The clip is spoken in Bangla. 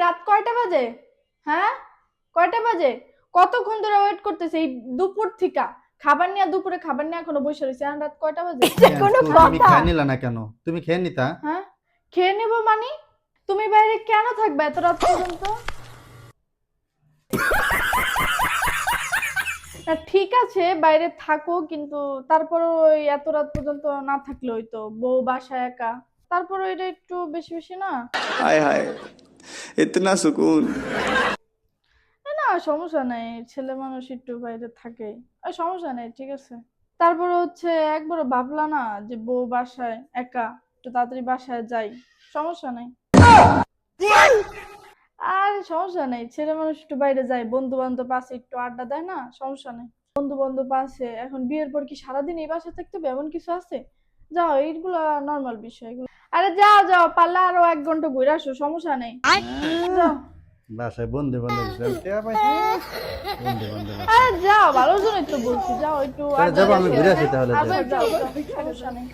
রাত কয়টা বাজে? হ্যাঁ, কয়টা বাজে? কতক্ষণ ধরে ওয়েট করতেছি এই দুপুর থেকে। খাবার নিয়ে দুপুরে খাবার নিয়ে এখনো বসে রয়েছে। এখন রাত কয়টা বাজে? কোনো তুমি কথা? খাই নিলা না কেন? তুমি খেয়ে নিতা। হ্যাঁ, খেয়ে নেবো মানে? তুমি বাইরে কেন থাকবে এত রাত পর্যন্ত? না ঠিক আছে বাইরে থাকো, কিন্তু তারপরে ওই এত রাত পর্যন্ত না থাকলে হইতো, বউ বাসায় একা। তারপরে এটা একটু বেশি বেশি না? हाय हाय इतना सुकून। না সমস্যা নাই, ছেলে মানুষ একটু বাইরে থাকে, আর সমস্যা নেই, ঠিক আছে। তারপরে হচ্ছে একবার ভাবলা না যে বউ বাসায় একা, একটু তাড়াতাড়ি বাসায় যাই, সমস্যা নেই। আর সমস্যা নেই, ছেলে মানুষ একটু বাইরে যায়, বন্ধু বান্ধব আছে, একটু আড্ডা দেয় না, সমস্যা নেই। বন্ধু বান্ধব আছে, এখন বিয়ের পর কি সারাদিন এই বাসায় থাকতে হবে এমন কিছু আছে? যাও, এইগুলা নর্মাল বিষয় এগুলো। আরে যাও যাও, পারলে আরো 1 ঘন্টা ঘুরে আসো, সমস্যা নেই, যাও। বাসায় বন্ধু বান্ধব টেয়া পাইছি, বন্ধু বান্ধব আছে। আরে যাও, ভালোর জন্যই তো বলছি, যাও একটু তাহলে আড্ডা যাবো, আমি দিয়ে ঘুরে আসো। আসি তাহলে। আচ্ছা যাই। যাও, সমস্যা নেই।